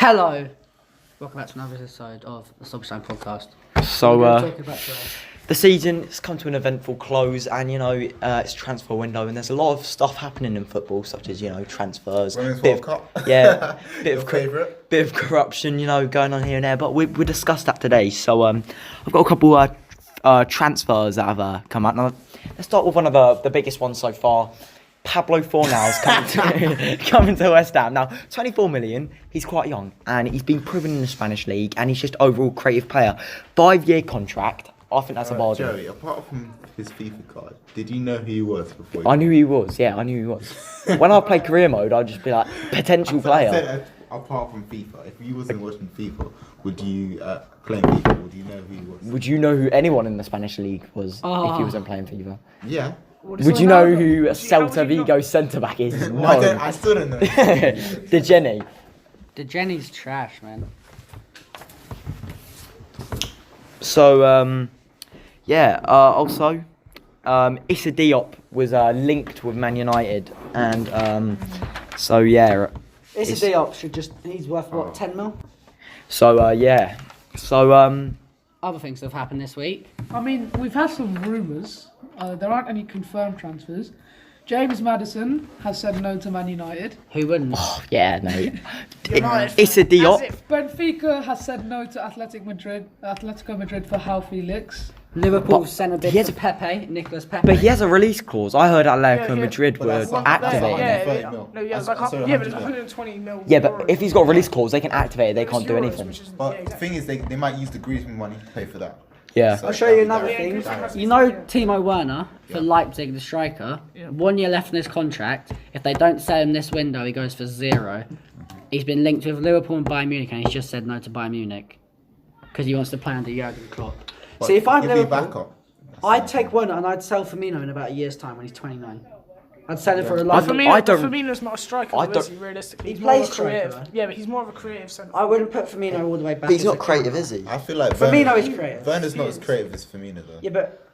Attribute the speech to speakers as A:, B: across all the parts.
A: Hello, welcome back to another episode of the Stoppage podcast.
B: So, the season has come to an eventful close, and it's transfer window, and there's a lot of stuff happening in football, such as transfers, bit of corruption, going on here and there. But we discussed that today. So I've got a couple transfers that have come out. Now, let's start with one of the biggest ones so far. Pablo Fornals coming to West Ham. Now, 24 million, he's quite young, and he's been proven in the Spanish league, and he's just overall creative player. 5-year contract. I think that's a bargain.
C: Joey, apart from his FIFA card, did you know who he was before?
B: I knew who he was, yeah, I knew who he was. When I play career mode, I'd just be like, potential player.
C: I said, apart from FIFA, if you wasn't watching FIFA, would you, playing FIFA, would you know who he was?
B: Would you know who anyone in the Spanish league was if he wasn't playing FIFA?
C: Yeah.
B: Would you know who Celta Vigo centre-back is? No.
C: I still don't know.
A: Jenny's trash, man.
B: So, also, Issa Diop was linked with Man United, and
A: Issa Diop he's worth what, 10 mil?
B: So,
A: other things that have happened this week.
D: I mean, we've had some rumours. There aren't any confirmed transfers. James Maddison has said no to Man United.
A: Who wouldn't?
B: Oh, yeah, no. Issa Diop.
D: Benfica has said no to Atletico Madrid for João Felix.
A: Liverpool sent a bid to Pepe, Nicolas Pepe.
B: But he has a release clause. I heard Atletico Madrid were activating.
E: But it's 120 mil.
B: Yeah, but if he's got a release clause, they can activate it. They can't do anything.
C: But the thing is, they might use the Griezmann money to pay for that.
B: Yeah.
C: So
A: I'll show you another thing. You know Timo Werner for Leipzig, the striker. 1 year left in his contract. If they don't sell him this window, he goes for 0. He's been linked with Liverpool and Bayern Munich, and he's just said no to Bayern Munich because he wants to play under Jurgen Klopp.
C: But
A: See, if I'm
C: he'll be
A: Liverpool,
C: backup.
A: I'd take Werner and I'd sell Firmino in about a year's time when he's 29. I'd sell him for a
B: I
A: lot.
B: don't-
E: Firmino's not a striker,
B: I
E: though, is
B: don't-
E: he, realistically?
A: He
E: He's more of
A: plays
E: a creative.
A: striker.
E: Yeah, but he's more of a creative centre.
A: I wouldn't put Firmino all the way back.
B: But he's
A: as
B: not
A: a
B: creative,
A: corner.
B: is he?
C: I feel like
A: Firmino is creative.
C: Werner's not as creative as Firmino, though.
A: Yeah, but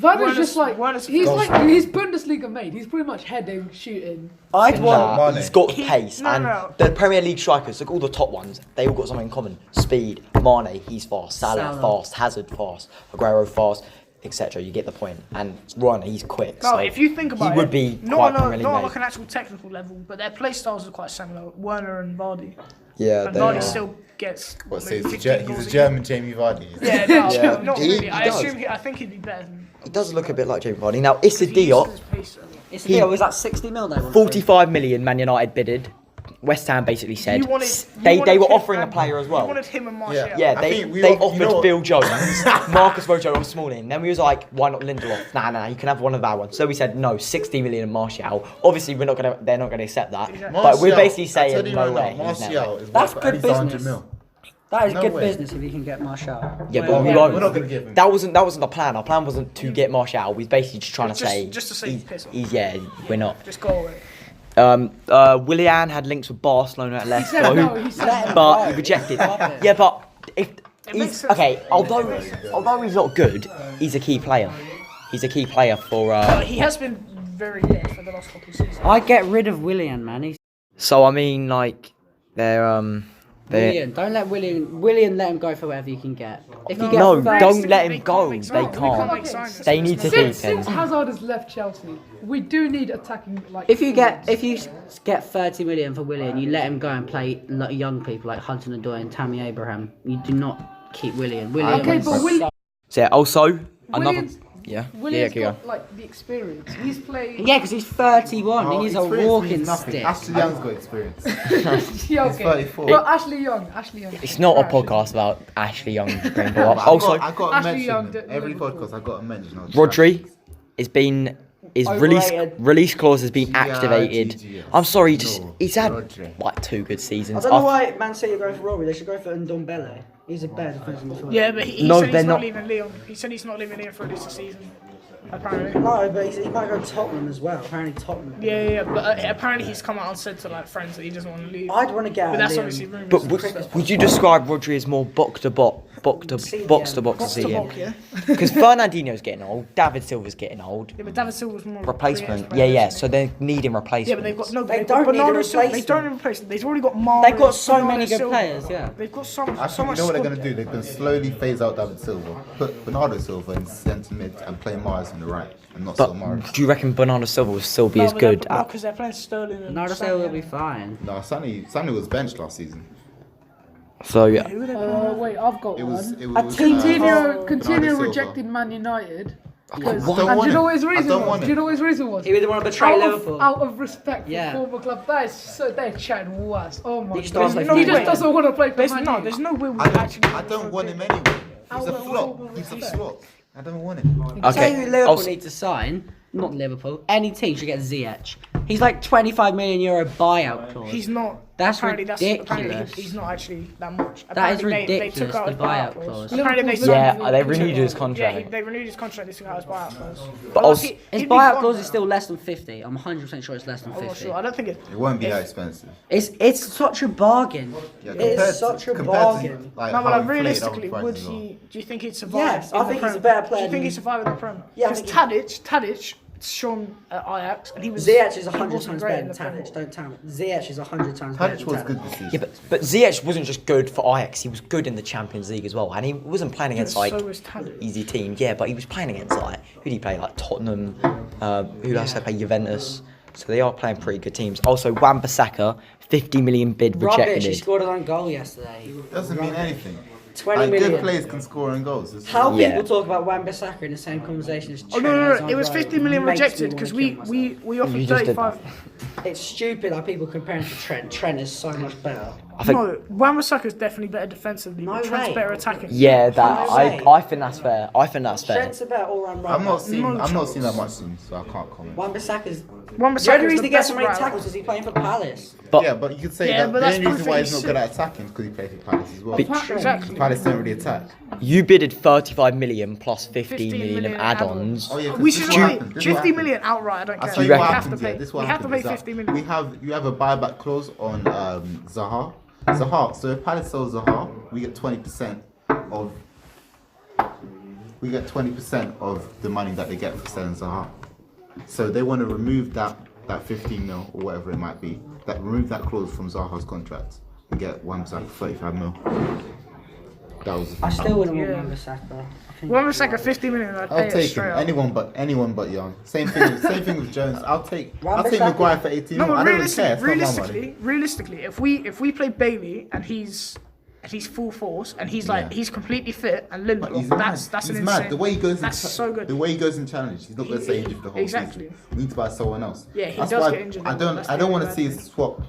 D: Werner's just like,
E: Werner's
D: he's
C: goal
D: like, he's Bundesliga made. He's pretty much heading, shooting.
A: I'd want.
C: Mane.
B: He's got pace, and
E: no.
B: the Premier League strikers, look, all the top ones, they all got something in common. Speed. Mane, he's fast. Salah fast. Hazard fast. Aguero fast, etc. You get the point. And Werner, he's quick.
E: No,
B: So
E: if you think about it,
B: he would be
E: not
B: quite
E: on
B: Premier League
E: not on
B: made.
E: like an actual technical level, but their play styles are quite similar. Werner and Vardy.
B: Yeah,
E: And
B: they
E: Vardy
B: are.
E: still gets.
C: What, so
E: maybe
C: he's
E: 15 goals
C: a
E: a
C: German Jamie Vardy.
E: year. Yeah, no,
B: Yeah.
E: not
B: He
E: really. I
B: does.
E: I think he'd be better than.
B: He does look a bit like Jamie Vardy. Now, Issa
E: He uses
B: Diop,
E: his pace,
A: It's a deal. Was that 60 mil they wanted?
B: 45 million Man United bidded. West Ham basically said
E: You wanted-
B: they
E: you wanted
B: were
E: him
B: offering a
E: and-
B: player as well.
E: You wanted him and Martial.
B: Yeah,
C: I
B: they
C: think we
B: they
C: all- you know
B: offered
C: what-
B: Bill Jones, Marcus Rojo or Smalling. Then we was like, why not Lindelof? Nah, you can have one of our ones. So we said no, 60 million and Martial. Obviously, they're not gonna accept that.
E: Exactly.
B: But we're basically
C: I tell
B: saying
C: you
B: no
C: right
B: way.
C: now,
B: he's never.
C: Martial is
A: That's
C: worth
A: good
C: at least 100
A: business.
C: mil.
A: That is
C: No
A: good
C: way.
A: business if you can get Martial.
B: Yeah,
E: Wait,
B: but we
E: yeah,
B: won't.
C: We're not gonna give him.
B: That wasn't the plan. Our plan wasn't to get Martial. We was basically just trying to
E: Just-
B: say
E: just to say piss off.
B: we're not.
E: Just go away.
B: Willian had links with Barcelona at
D: He said
B: Leicester,
D: no. He said no.
B: but he rejected. Yeah, but if
E: makes
B: he's
E: sense.
B: okay, although he's not good, he's a key player. He's a key player for.
E: He has been very good for the last couple of seasons.
A: I'd get rid of Willian, man. He's
B: So I mean, like they're
A: Willian. Don't let Willian let him go for whatever you can get. If you get
B: no,
A: Frank-
B: don't let him
E: They
B: go.
E: can't make
B: They
E: signings.
B: can't.
E: make signings.
B: They need to keep
D: Since
B: him.
D: Hazard has left Chelsea, we do need attacking. Like,
A: If you get 30 million for Willian, you let him go and play young people like Hunter Nadoy and Tammy Abraham. You do not keep Willian. Willian
D: Okay,
A: was
D: but
A: so-
B: So yeah, also another.
D: Willian's, Willian's
B: go.
D: got like the experience. He's played.
A: Yeah, because he's 31.
C: Oh,
A: he's a
C: experience
A: walking
C: means nothing.
A: stick.
C: Ashley Young's got experience.
D: Yeah, okay.
C: He's 34.
D: But Ashley Young.
B: It's not a
D: Trash.
B: podcast about Ashley Young.
C: But
B: Also,
C: I got to
D: Ashley
C: mention
D: Young
C: him.
D: did
C: Every
D: Liverpool.
C: podcast I got to mention.
B: Rodri is
A: Overrated.
B: release clause has been
C: Yeah,
B: activated.
C: GG.
B: I'm sorry,
C: No,
B: he's had
C: Rodri.
B: like 2 good
A: I
B: seasons.
A: don't know why Man City are going for Rory. They should go for Ndombele. He's a better defensive midfielder.
E: Yeah, but he
B: No,
E: said
B: they're
E: he's
B: not.
E: not leaving Leon. He said he's not leaving Leon for this season. Apparently.
A: No, but he might go to Tottenham as well. Apparently Tottenham.
E: Yeah, but apparently he's come out and said to like friends that he doesn't want to leave.
A: I'd want to get.
E: But that's
A: Liam.
E: obviously rumours.
B: But would you describe Rodri as more box to box box to
A: CDM.
B: box to
E: Box to
B: CDM.
E: box, yeah.
B: Because Fernandinho's getting old, David Silva's getting old.
E: Yeah, but David Silva's more
B: Replacement,
E: creative
B: yeah.
E: player,
B: So they're needing replacements.
E: yeah, but they've got no.
A: They
E: They've
A: don't
E: got
A: need a
E: Bernardo Silva. They
A: replacement.
E: don't need a replacement. They've already got Mahrez.
A: They've got so
E: Bernardo
A: many good
E: Silva.
A: players, yeah.
E: They've got so
C: Actually,
E: much.
C: you know what they're going
E: squad
C: to do? They're going to slowly phase out David Silva, put Bernardo Silva in centre mid and play Mars on the right, and not
B: But
C: so Mars.
B: do you reckon Bernardo Silva will still be as good?
E: No, because they're playing Sterling. And
A: Bernardo
E: Sané.
A: Silva will be fine.
C: No, Sonny was benched last season.
B: So yeah.
E: Who are they playing?
D: Wait, I've got
C: It was.
D: one.
C: It was.
D: Coutinho
C: Bernardo Silva.
D: rejected Man United. Because,
C: Don't
D: and do
C: want
D: you know
C: him.
D: what his
C: I
D: reason
C: don't
D: was?
C: want
D: Do you
C: him.
D: know what his reason was?
A: He would want to betray Liverpool.
D: Out of respect for
A: Yeah.
D: former club. That is so they're chatting worse. Oh my
A: He just
D: god.
A: doesn't
D: He
A: play
D: just
A: for
D: doesn't want to play for
E: There's
D: Man
E: no.
D: U.
E: There's no way we
C: I
E: actually.
C: don't want him anyway. He's a flop. He's a flop. I don't want him.
A: Tell
B: Okay.
A: you who Liverpool
B: Also-
A: need to sign, not Liverpool, any team should get Ziyech. He's like 25 million euro buyout clause.
E: He's not.
A: That's
E: apparently
A: ridiculous.
E: Apparently he's not actually that much.
A: That is
E: Apparently they took
A: ridiculous,
E: out
A: the
E: his
A: buyout clause.
E: Apparently
D: Liverpool's
E: they
B: Yeah, they
D: Took
B: renewed his
E: Yeah,
B: contract.
E: they renewed his contract. They took out his buyout clause.
B: But
E: Like,
B: also-
E: he'd
A: His
E: be
A: buyout
E: gone
A: clause
E: now.
A: is still less than 50. I'm 100% sure it's less than
E: I'm not
A: 50.
E: sure. I don't think it.
C: It won't be that expensive.
A: It's such a bargain.
C: Yeah,
A: It is such a bargain.
C: like,
E: No, but
C: how
E: like,
C: inflated
E: realistically,
C: other
E: would
C: prices are.
E: he? Do you think he'd survive?
A: Yes,
E: in
A: I
E: the
A: think he's
E: Prem?
A: a better
E: Do
A: player
E: you think
A: than-
E: he'd survive in the Prem?
A: Yeah, I
E: Because
A: think
E: Tadic shone at Ajax, and he was.
A: Ziyech is 100
E: he wasn't
A: times
E: great
A: better
E: in
A: than
E: the Prem.
A: Tadic. Don't tell me. Ziyech is 100 times better
C: Tadic
A: than
C: was
A: Tadic.
C: good this season.
B: Yeah, but Ziyech wasn't just good for Ajax. He was good in the Champions League as well, and he wasn't playing against
E: so
B: like
E: was Tadic.
B: easy teams. Yeah, but he was playing against like who did he play? Like Tottenham. Who else? They play Juventus. So they are playing pretty good teams. Also, Wan-Bissaka, 50 million bid
A: Rubbish. He
B: rejected.
A: scored an own goal yesterday.
C: Doesn't mean anything.
A: 20
C: Like,
A: million.
C: good players can score and goals. It's-
A: How
B: Yeah.
A: people talk about Wan-Bissaka in the same conversation as
E: Oh
A: Trent
E: no! It
A: Alexander-Arnold
E: was 50 million
A: makes me
E: rejected
A: wanna
E: because
A: kill
E: we
A: myself.
E: offered
B: You just did
E: 35.
A: It's stupid how people compare him to Trent. Trent is so much better.
B: I think.
E: No, Wan-Bissaka's definitely better defensively.
A: No
E: but Trent's
A: way.
E: better attacking.
B: Yeah, that
A: No way.
B: I think that's fair. I think that's fair.
A: Trent's a better all-round right
C: I'm not
A: back.
C: seeing.
E: No
C: I'm not
E: chance.
C: seeing that much soon, so I can't comment.
A: Wan-Bissaka's...
E: Wan-Bissaka's
A: The only reason
E: the
A: he gets
E: best
A: so many
E: right
A: tackles
E: back.
A: is he playing for Palace.
B: But
C: Yeah, but you could say
E: Yeah,
C: that
E: but
C: the
E: that's
C: only reason
E: proof
C: why
E: that
C: he's
E: he's
C: not good at attacking is because he plays for Palace as well.
E: Exactly.
C: Palace don't really attack.
B: you bidded 35 million plus 15
E: 15
B: million of
E: million
B: add-ons.
C: Oh yeah, 'cause
E: We
C: this
E: should
C: is what
E: pay
C: happened. This is what
E: 50
C: happened.
E: million outright. I don't
C: I'll
E: care.
C: tell
B: you
C: you what
B: reckon?
E: have to
C: happens.
E: pay.
C: Yeah, this is what
E: We have to
C: happens
E: pay
C: is that
E: 50 million.
C: you have a buyback clause on Zaha. Zaha. So if Palace sells Zaha, we get 20% of. We get 20% of the money that they get for selling Zaha. So they want to remove that 15 mil or whatever it might be. That remove that clause from Zaha's contract and get 35 mil. That was.
A: I still wouldn't want
E: Yeah.
A: Wan-Bissaka. I think
E: Wan-Bissaka 50 million. I'd pay
C: I'll
E: it
C: take him.
E: straight up.
C: Anyone but Young. Same thing. Same thing with Jones. I'll take
A: Wan-Bissaka-
C: Maguire for 18
E: No,
C: mil. I
E: but
C: don't really care. It's not my money.
E: realistically, if we play Bailey and he's full force and he's like
C: Yeah.
E: he's completely fit and
C: But
E: Lindelof,
C: he's
E: that's
C: mad.
E: an
C: He's
E: insane.
C: mad. The way he goes.
E: That's so good.
C: The way he goes in challenge. He's not going to stay injured the whole
E: Exactly.
C: season. We need to buy someone else.
E: Yeah, he
C: That's
E: does
C: why
E: get injured.
C: I
E: That's
C: don't.
E: the
C: I don't want to
E: only
C: see
E: bad
C: a swap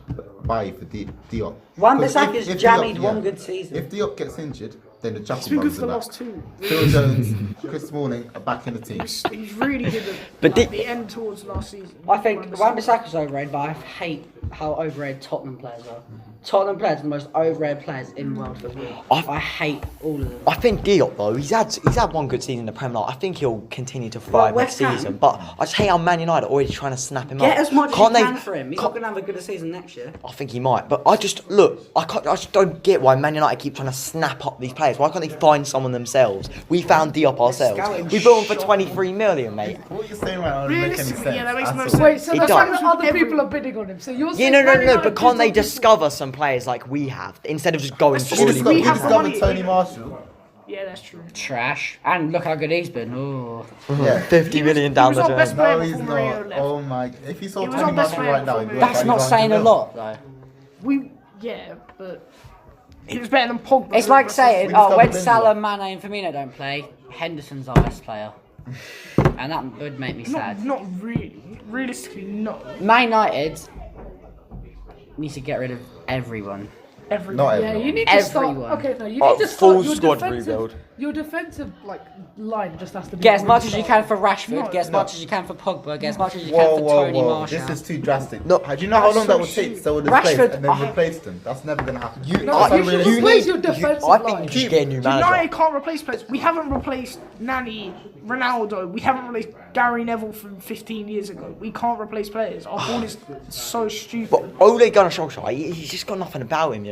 C: buy for Diop.
A: Wan-Bissaka's
C: If
A: jammied
C: Diop-
A: one good season.
C: If Diop gets injured, then the
E: He's
C: Jackson
E: been good
C: brothers
E: for the
C: are
E: last
C: back.
E: two.
C: Phil Jones, Chris Smalling are back in the team.
E: He's really good at
B: But
E: the end towards last season.
A: I think Wan-Bissaka's overrated, but I hate how overrated Tottenham players are. Tottenham players are the most overrated players in world football. I hate all of them.
B: I think Diop though, he's had one good season in the Premier League. I think he'll continue to thrive
A: West
B: next
A: Ham-
B: season. But I just hate how Man United are already trying to snap him
A: Get
B: up.
A: as much
B: Can't
A: as you
B: they-
A: can for him. He's not going to have a good season next year.
B: I think he might, but I just don't get why Man United keep trying to snap up these players. Why can't they find someone themselves? We found Diop ourselves.
A: scouting
B: We bought him for 23 million, mate.
C: What you're saying right now doesn't make any sense.
E: Realistically, yeah, that makes no
C: at
E: sense.
C: all.
D: Wait, so
B: It
D: that's
B: does.
D: why other people are bidding on him. So you're
B: Yeah,
D: saying
B: no,
D: Man United
B: but can't they
D: bids on
B: discover some players like we have instead of just going
E: Let's just-
B: purely?
C: We
E: we have the
C: discovered
E: money.
C: Tony Marshall.
E: Yeah, that's true.
A: Trash. And look how good he's been. Ooh.
C: Yeah.
B: 50 million down
E: he
B: the
E: was our best
B: drain.
E: player
C: No, he's
E: before Mourinho
C: not.
E: left.
C: Oh my! If you saw
E: He was
C: Tony
E: our best
C: Marshall
E: player
C: right now,
E: before
C: he'd be
E: Mourinho
C: like
A: That's
C: he's
A: not
C: 100
A: saying a
C: mil.
A: lot, though.
E: But he was better than Pogba.
A: It's like saying,
C: We
A: oh, when
C: discovered
A: Salah,
C: Lindelof.
A: Mane and Firmino don't play, Henderson's our best player. And that would make me sad.
E: Not really. Realistically, no.
A: Man United needs to get rid of everyone.
E: Every
C: Not
D: Yeah,
C: everyone.
D: you need to
A: Everyone.
D: start. Okay, no, you
B: Oh,
D: need to
B: full
D: start your
B: squad
D: defensive.
B: rebuild.
D: Your defensive line just has to be.
A: Get as much as you can for Rashford,
E: No,
A: get as
C: no.
A: much as you can for Pogba, get as much as you
C: Whoa,
A: can for
C: whoa,
A: Tony
C: whoa!
A: Marshall.
C: This is too drastic.
B: No.
C: Do you know how long
E: That's
C: that
E: so
C: would take
E: cheap.
C: to replace
A: Rashford-
C: and then replace them? That's never gonna happen.
D: No,
C: That's
D: you should
C: unrealistic.
D: replace your defensive
B: I think
D: line.
B: you should get a new manager.
E: United can't replace players. We haven't replaced Nani, Ronaldo. We haven't replaced Gary Neville from 15 years ago. We can't replace players. Our ball is so stupid.
B: But Ole Gunnar Solskjaer, he's just got nothing about him, you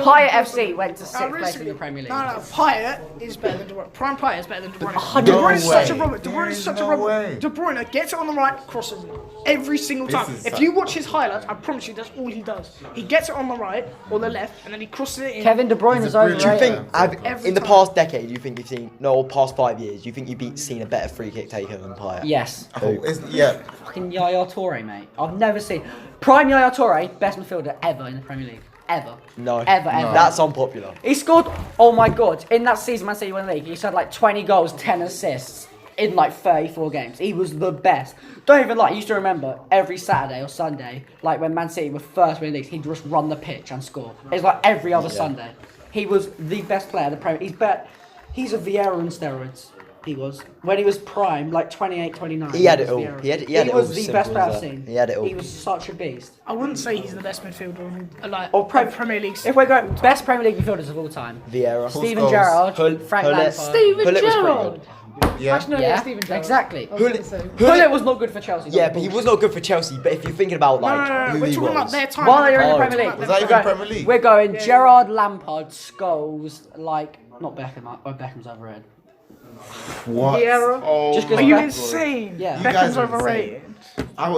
A: Payet FC went to 6th place in the Premier League.
E: No, Payet is better than De Bruyne. Prime Payet is better than De Bruyne.
A: hundred
E: De Bruyne is such a
C: way.
E: robot. De Bruyne is such a
C: No
E: robot.
C: way.
E: De Bruyne gets it on the right, crosses it every single time.
C: is
E: If
C: such-
E: you watch his highlights, I promise you that's all he does. He gets it on the right or the left, and then he crosses it in.
A: Kevin De Bruyne
C: He's
A: is
C: a brilliant-
A: overrated.
C: Do you
B: think
E: Every
B: in the
E: time.
B: past decade, you think you've seen or past 5 years, you think you've seen a better free kick taker than Payet?
A: Yes.
C: Oh, yeah.
A: Fucking Yaya Toure, mate. I've never seen prime Yaya Toure, best midfielder ever in the Premier League. Ever.
B: No.
A: Ever.
B: That's unpopular.
A: He scored. Oh my god! In that season, Man City won the league. He had like 20 goals, 10 assists in like 34 games. He was the best. Don't even lie. I used to remember every Saturday or Sunday, like when Man City were first winning leagues, he'd just run the pitch and score. It's like every other Sunday. He was the best player in the Premier. He's a Vieira on steroids. He was when he was prime, like 28, 29.
B: He had
A: was
B: it all.
A: Vieira.
B: He had it
A: He
B: all,
A: was the
B: simple
A: best player
B: as
A: I've
B: that.
A: seen.
B: He had it all.
A: He was such a beast.
E: I wouldn't say he's the best midfielder in
A: Or
E: Premier League.
A: If we're going best Premier League midfielders of all time,
B: Vieira.
A: Steven
C: goals?
A: Gerrard,
B: Hull-
A: Frank
B: Hull-
A: Lampard.
D: Steven
B: Hullet was pretty
D: Gerrard.
C: Yeah.
D: Actually, no,
A: Yeah,
D: Steven Gerrard.
A: exactly.
D: I was gonna say.
A: Hullet was not good for Chelsea.
B: Yeah, but he was not good for Chelsea. But if you're thinking about like
E: No,
B: who
E: we're
B: he
E: talking about
B: was,
E: their time.
A: While you're in the
B: Oh.
A: Premier League,
C: Was that
A: we're
C: even
A: going-
C: Premier League?
A: We're going Gerrard, Lampard, Scholes, like not Beckham. Beckham's overrated.
C: What?
E: Vieira?
C: Oh,
A: Just 'cause
E: Are
C: my
E: you
A: Beck-
C: God.
E: insane?
A: Yeah.
C: You guys
E: Beckham's
C: are insane.
E: overrated.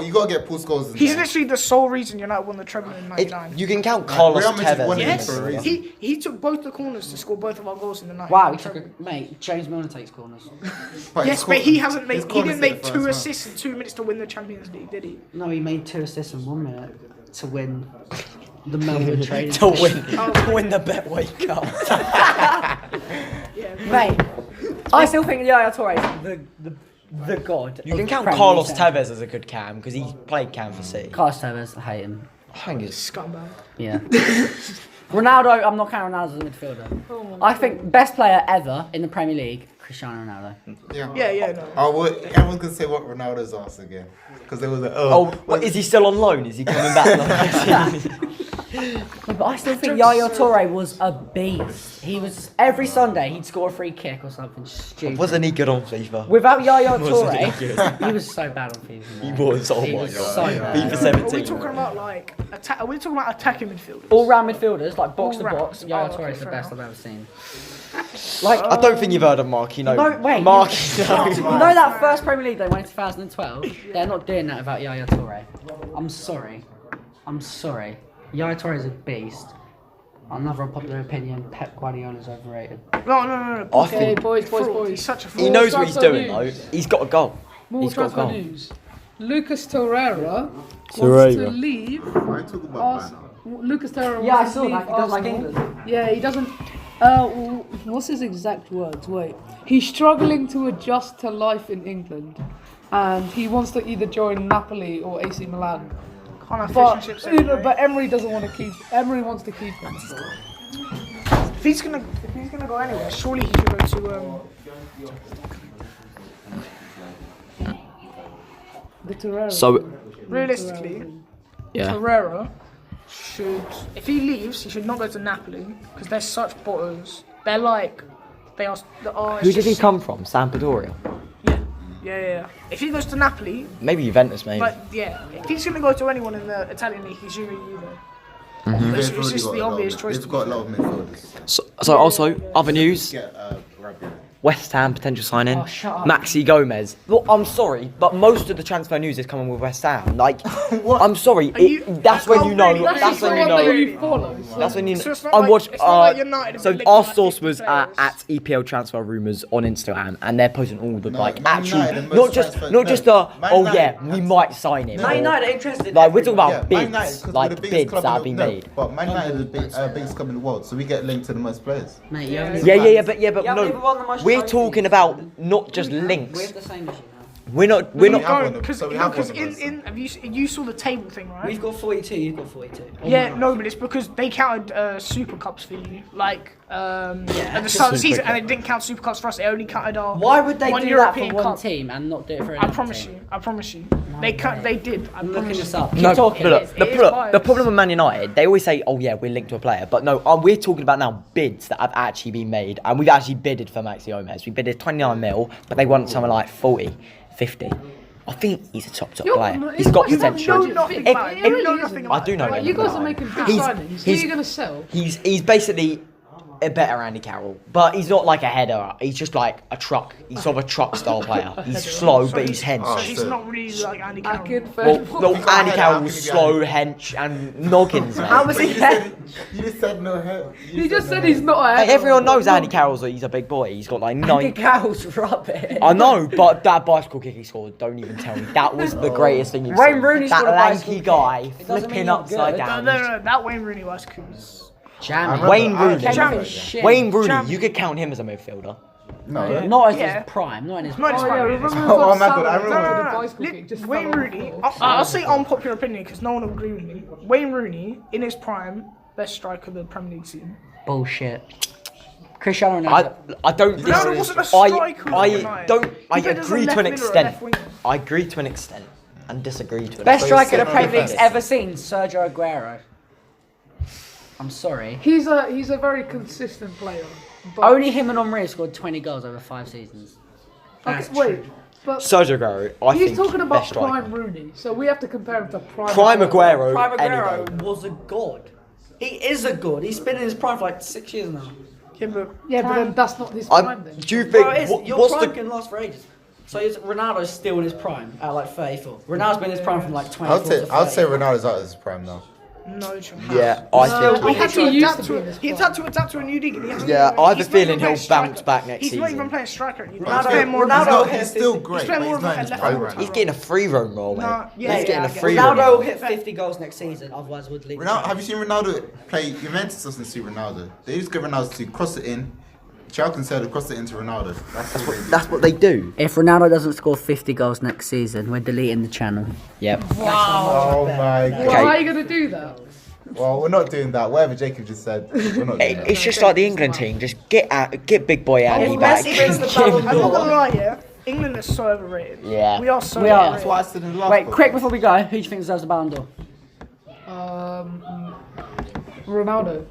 C: You gotta get Paul Scholes in
E: He's
C: there.
E: literally the sole reason United won the treble in '99.
B: you can count Carlos
C: Real Madrid won
B: Tevez.
C: it
E: Yes,
C: for a reason.
E: he took both the corners to score both of our goals in the night.
A: Wow, he took a mate. James Milner takes corners.
E: Yes, but he hasn't
C: his
E: made. He
C: corners
E: didn't
C: in
E: make
C: the
E: 2
C: first
E: assists in 2 minutes to win the Champions League, did he?
A: No, he made 2 assists in 1 minute to win the Melbourne trade.
B: To win the Betway Cup.
E: Yeah,
A: Mate, I still think Yaya Toure is the god.
B: You can
A: of
B: count
A: Premier
B: Carlos
A: League.
B: Tevez as a good cam because he played cam for City.
A: Carlos Tevez, I hate him.
B: I think it's
E: scumbag.
A: Yeah. Ronaldo, I'm not counting Ronaldo as a midfielder. I think best player ever in the Premier League, Cristiano Ronaldo.
E: Yeah, no.
C: Oh, well, everyone's gonna say what Ronaldo's asked again. Because there was a.
B: Oh, what, is he still on loan? Is he coming back?
A: But I still think Yaya Toure was a beast. He was every Sunday he'd score a free kick or something stupid.
B: Wasn't he good on FIFA?
A: Without Yaya
B: Wasn't he
A: Toure, he was so bad on FIFA.
B: He
A: man.
B: was. Oh
A: He
B: my
A: was
B: god.
A: so bad.
B: FIFA
E: Are we
B: 17.
E: talking about like attack? Are we talking about attacking midfielders?
A: All round midfielders, like box to
E: All-round.
A: box, Yaya
E: Oh,
A: Toure is the
E: fair
A: best
E: enough.
A: I've ever seen. Like,
B: I don't think you've heard of Marquinhos.
A: no, wait.
B: Marquinhos.
A: You know that first Premier League they won in 2012? They're not doing that without Yaya Toure. I'm sorry. Yaya Toure is a beast. Another unpopular opinion, Pep Guardiola's overrated.
E: No.
B: I
D: Okay,
B: think
D: boys.
E: He's such a fraud.
B: he knows what he's
D: transfer
B: doing though.
D: news.
B: He's got a goal.
D: More
B: He's got a
D: transfer
B: goal.
D: news. Lucas Torreira wants to
B: Torreira.
D: leave.
C: I talk about
D: Arsenal. Lucas Torreira
A: Yeah, I
D: wants to
A: saw
D: leave
A: that. He doesn't like
D: Arsenal.
A: England.
D: Yeah, he doesn't. What's his exact words? Wait. He's struggling to adjust to life in England, and he wants to either join Napoli or AC Milan.
E: Can't have fish
D: But
E: and chips every day.
D: but Emery doesn't want to keep. Emery wants to keep him.
E: If he's gonna go anywhere, surely he should go to
D: The Torreira.
B: So
E: realistically.
B: yeah.
E: Torreira should, if he leaves, he should not go to Napoli because they're such bottoms. They're like, they are.
B: Who did he come from? Sampdoria.
E: Yeah. If he goes to Napoli,
B: Maybe Juventus, maybe.
E: but yeah, if he's gonna go to anyone in the Italian league, he's Juve. It's just the obvious choice.
C: They've got a lot of midfielders.
B: So also other news.
C: Get Rabiot.
B: West Ham potential signing.
A: Oh, shut up.
B: Maxi Gomez. Well, I'm sorry, but most of the transfer news is coming with West Ham. Like, I'm sorry. That's when you know.
E: Really?
B: That's when you
D: the one that
B: know.
D: you follow. So
B: That's when you.
E: So it's not
B: I
E: like-
B: watched.
E: it's not like United
B: So
E: have been
B: our
E: linked with
B: source
E: like
B: was
E: 50 players.
B: at EPL transfer rumors on Instagram, and they're posting all the
C: No,
B: like
C: Man
B: actual,
C: United, the
B: not
C: most
B: just
C: transfer-
B: not
C: no,
B: just the
C: Man
B: oh
C: United
B: yeah we
C: has-
B: might sign him.
C: No.
B: or-
A: Man United interested.
B: Like we're talking about
C: Yeah, Man
B: bids,
C: United, 'cause we're
B: like
C: the biggest
B: bids
C: club
B: that
C: in
B: have
C: the-
B: been
C: no,
B: made.
C: But Man United is the biggest club in the world, so we get linked to the most players.
A: Mate, you
E: Yeah.
A: haven't
B: Yeah,
A: even-
B: but
A: You haven't even won the
B: no.
A: most
B: We're
A: trophies.
B: talking about not just
A: We
B: links.
A: have the same issue now.
B: We're not.
C: We have
E: No,
C: one of-
E: because
C: so we have one of
E: in,
C: those.
E: have you saw the table thing, right?
A: We've got 42, you've got 42.
E: Yeah, no, but it's because they counted Super Cups for you, like at the start of the season, and it didn't count Super Cups for us. It only counted our
A: Why would they
E: one
A: do
E: European
A: that for one
E: Cup.
A: team and not do it for
E: I
A: another
E: promise
A: team?
E: you. They did. I
A: I'm
E: promise
A: looking
E: you.
A: this up. Keep
B: No,
A: talking.
B: but look,
E: It is
B: the
E: biased.
B: problem with Man United, they always say, "Oh yeah, we're linked to a player," but no, we're talking about now bids that have actually been made, and we've actually bidded for Maxi Gomez. We bidded 29 mil, but they want something like 40, 50. I think he's a top
D: You're-
B: player.
D: no,
B: He's got
D: you don't
B: potential.
D: know nothing
B: If-
D: about it.
B: if-
D: You really
E: know
D: isn't.
E: nothing
B: I do know.
D: Right, you guys are making big
B: He's-
D: signings. Who are
B: he's-
D: you going to sell?
B: He's basically a better Andy Carroll, but he's not like a header. He's just like a truck. He's sort of a truck style player. He's slow, but he's hench.
E: So he's not really like Andy
D: I
E: Carroll.
D: can
B: Well, no,
C: got
B: Andy
C: header,
B: Carroll
C: how
B: was
C: can you
B: slow,
C: get
B: hench, and noggins, mate.
A: How was he head?
C: You just said no head.
D: He just said he's not a
B: Hey,
D: header.
B: everyone knows Andy Carroll's he's a big boy. He's got like
A: Andy
B: 9.
A: Carroll's rubbish.
B: I know, but that bicycle kick he scored, don't even tell me. That was the greatest thing you've
A: Wayne
B: seen.
A: Rooney
B: That
A: scored a bicycle
B: lanky
A: kick.
B: guy
A: It doesn't mean
B: flipping
A: you're
B: upside
A: good.
B: down.
E: No, that Wayne Rooney was
A: Jamming.
B: Wayne
C: I
B: Rooney.
C: remember that.
A: Shit.
B: Wayne Rooney,
E: Jam-
B: you could count him as a midfielder.
C: No.
A: Not as
E: Yeah.
A: his prime, not in his
E: Not in
A: prime.
E: his
D: Oh, yeah,
E: prime.
D: remember
C: Oh,
D: when
C: my God, I
D: Salah
C: remember.
D: did the
E: No,
D: bicycle kick, just
E: Wayne
D: fell
E: Rooney.
D: off.
E: I'll say unpopular opinion because no one will agree with me. Wayne Rooney in his prime, best striker of the Premier League team.
A: Bullshit. Cristiano
B: I
A: Ronaldo.
B: don't.
E: Ronaldo wasn't a
B: I
E: striker.
B: don't. I
E: He played as a
B: agree to
E: left
B: an
E: winger or a
B: extent.
E: left winger.
B: I agree to an extent, and disagree to an
A: Best
B: extent.
A: striker the Premier League's
C: defense.
A: ever seen, Sergio Aguero. I'm sorry.
D: He's a very consistent player. But,
A: Only him and Henry scored 20 goals over 5 seasons.
D: okay,
A: That's
D: wait,
A: true.
D: but
B: Sergio Aguero, I
D: he's
B: think
D: talking about
B: best striker.
D: prime Rooney, so we have to compare him to prime.
B: Prime Aguero.
A: Prime
B: any
A: Aguero
B: day.
A: was a god. He is a god. He's been in his prime for like 6 years now.
E: Yeah, but
D: Yeah, but then that's not his
B: I,
D: prime then.
B: do you think
A: Bro, it is. Your
B: what's
A: prime
B: the
A: can last for ages. So is Ronaldo's still in his prime at like 34. Ronaldo's been in his prime from like 24
C: I'd say
A: to 30.
C: Ronaldo's out of his prime now.
E: no chance.
B: yeah? I
D: No,
B: think
E: He had to
D: He used
E: adapt
D: to be in
E: to
D: his
E: it. He
D: prime.
E: had to adapt to a new league. And he hasn't
B: Yeah,
E: even-
B: I have a
E: he's not
B: feeling
E: even playing
B: he'll bounce
E: striker.
B: back next
E: He's not
B: season.
E: even playing striker. He's
A: Ronaldo-
E: playing more.
A: Ronaldo-
C: He's still great,
E: playing
C: but
E: more
C: he's not in his
E: of a
C: prime
E: left
C: right
B: he's
C: now.
B: getting a free roam role, mate.
E: Nah, yeah,
B: he's getting
E: yeah,
B: a
E: I get
B: free
E: it.
B: roam.
A: Ronaldo will
B: role.
A: hit 50 goals next season, otherwise would leave.
C: Ronaldo, have you seen Ronaldo play Juventus? Doesn't see Ronaldo. They just get Ronaldo to cross it in. João Cancelo cross it into Ronaldo.
B: That's what they do.
A: If Ronaldo doesn't score 50 goals next season, we're deleting the channel.
B: Yep.
C: Oh my
D: Well,
C: god.
D: how are you gonna do that?
C: Well, we're not doing that. Whatever Jacob just said, we're not doing that.
B: It's just like the England team. Just get big boy Andy
A: Well,
B: back.
A: Messi wins the
B: Give him
A: Ballon
E: I'm not
A: d'Or.
E: gonna lie, yeah. England is so overrated.
B: Yeah.
E: We are so
A: We are.
E: overrated.
C: That's what I said in the last
A: Wait,
C: podcast.
A: quick before we go, who do you think deserves the Ballon d'Or?
D: Ronaldo.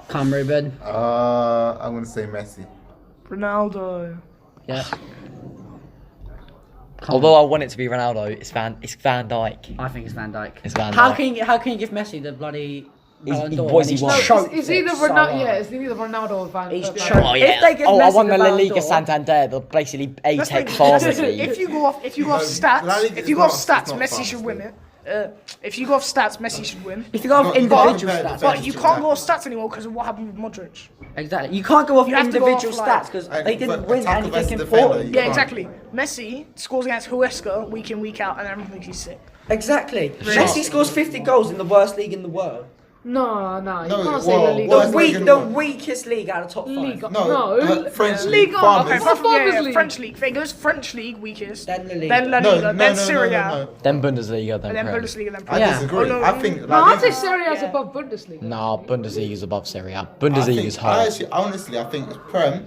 A: Come, Ruben.
C: I'm gonna say Messi.
E: Ronaldo.
A: Yeah.
B: Although I want it to be Ronaldo, it's Van Dijk.
A: I think it's Van Dijk.
B: It's Van
A: How
B: Dijk.
A: how can you give Messi the bloody Ballon
B: he-
A: d'Or
B: what
A: when
B: does he
A: he's
B: want?
A: choked
D: It's
A: it
D: either
A: so
D: Ronaldo.
A: hard?
D: Yeah, it's either Ronaldo or Van.
A: He's
D: Van-
A: choked.
B: Oh
A: If
B: yeah.
A: they give
B: I
A: Messi
B: won the La
A: Ballon
B: Liga
A: d'Or-
B: Santander, the basically
E: Let's
B: A-Tech
E: think-
B: pharmacy.
E: If you go off
C: La
E: stats,
C: Liga
E: if
C: is
E: you go off
C: not-
E: stats,
C: it's not
E: Messi
C: fast,
E: should win
C: though.
E: it. If you go off stats, Messi should win.
A: If you go off
C: No, you can't
A: individual
C: compare the
A: stats,
E: But you
C: Exactly.
E: can't go off stats anymore because of what happened with Modric.
A: exactly. You can't go off
E: You have to go
A: individual
E: off, like-
A: stats because
C: And-
A: they didn't
C: but
A: win
C: attacker
A: anything
C: versus defender,
A: important.
C: you
E: Yeah,
C: can't.
E: exactly. Messi scores against Huesca week in, week out, and everyone thinks he's sick.
A: Exactly. Messi scores 50 goals in the worst league in the world.
D: No, you
C: No,
D: can't say
C: well,
D: La
C: well,
D: Liga.
C: Worst league in
A: The
C: the world.
A: weakest league out of top 5.
D: Liga.
C: No,
D: No.
C: French
D: Ligue
C: league.
D: 1.
C: Farmers.
E: Okay,
D: What Farmers
E: yeah,
D: League?
E: French league. If it goes French league weakest,
A: Then La Liga.
E: then La
C: No,
E: Liga,
C: no,
E: then
C: no,
E: Serie
C: no,
E: A,
C: no, no.
B: Then Bundesliga, then
E: and then
B: Prem.
E: Bundesliga, then
C: I
E: Premier.
A: Yeah.
C: disagree.
E: Oh, no,
C: I think
D: No,
C: La
D: I'd
C: Liga.
D: say Serie A is above Bundesliga.
B: Nah, Bundesliga's above Serie A.
C: I
B: Bundesliga's
C: think,
B: high.
C: honestly, I think Prem,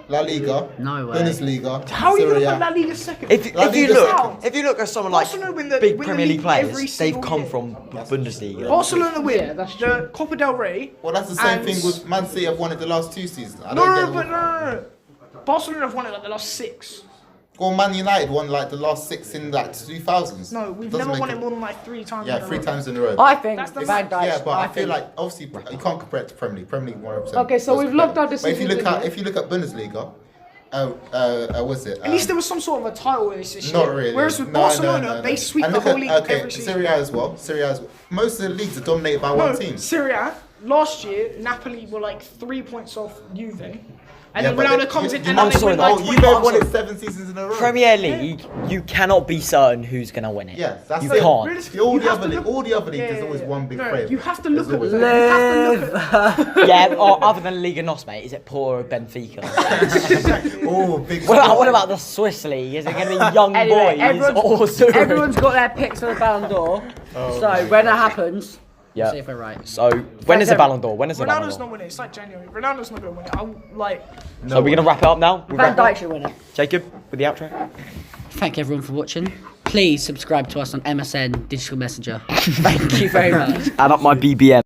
C: La Liga,
A: No way.
C: Bundesliga,
E: How are you
C: Serie
E: gonna
C: A.
E: put La Liga second?
B: If
C: La
B: you
C: Liga's
B: look,
C: second.
B: if you look at someone like
E: Barcelona win
B: big
E: the
B: Premier League
E: league
B: players,
E: every
B: they've
E: single
B: come
E: year.
B: from Bundesliga.
E: Barcelona win
D: Yeah, that's true.
E: the Copa del Rey.
C: Well, that's the same
E: and-
C: thing with Man City. Have won it the last 2 seasons. I
E: No,
C: don't
E: no,
C: get
E: but
C: it.
E: no. Barcelona have won it like the last 6.
C: Well, Man United won like the last 6 in like 2000s.
E: No, we've
C: Doesn't
E: never
C: make
E: won it more than like 3 times.
C: Yeah,
E: in a
C: 3
E: row.
C: times in a row.
A: I think
E: That's the
A: Van Dijk.
C: Yeah, but I feel
A: think-
C: like obviously you can't compare it to Premier League. Premier League 100%.
D: Okay, so
C: was
D: we've looked at
C: better. But if you
D: decisions
C: look
D: in
C: at
D: it.
C: if you look at Bundesliga, was it?
E: At least there was some sort of a title race this year.
C: Not really.
E: Whereas with
C: No,
E: Barcelona,
C: no, no, no.
E: they sweep
C: And
E: the
C: look
E: whole
C: at-
E: league
C: okay,
E: every season.
C: Serie A as well. Serie A as well. Most of the leagues are dominated by
E: No,
C: one team.
E: Serie A, last year, Napoli were like 3 points off Juve. And
C: Yeah,
E: then
C: but
E: Ronaldo comes in and
B: I'm
E: then they
B: sorry,
E: win
B: though.
E: like
C: Oh,
E: 20
C: you've won
E: points.
C: it 7 seasons in a row.
B: Premier League, you cannot be certain who's gonna win it.
C: Yeah, that's
B: you
C: it.
B: can't.
E: Realistically,
C: All
E: you
C: the
E: have
C: other
E: to
C: league,
E: look-
C: all the other leagues,
E: Yeah,
C: there's always
E: yeah,
C: one big
E: no,
C: favourite.
E: you have to look
C: There's
E: at
C: always-
E: You have to look at
B: Yeah, or other than Liga NOS, mate, is it Porto or Benfica?
C: Oh, big.
B: What about the Swiss league? Is it going to be young
A: Anyway,
B: boys
A: everyone's-
B: or Zurich?
A: Everyone's got their picks for the Ballon d'Or. So when that happens,
B: Yeah.
A: see if we're right.
B: So when is the Ballon d'Or? When is the Ballon
E: Ronaldo's not
B: d'Or?
E: winning. It's like January. Ronaldo's not going to win it. I'm like,
B: So we're gonna wrap it up now. We
A: Van
B: wrap up?
A: Dijk should win it.
B: Jacob with the outro.
A: Thank you everyone for watching. Please subscribe to us on MSN Digital Messenger. Thank you very much.
B: Add up my BBM.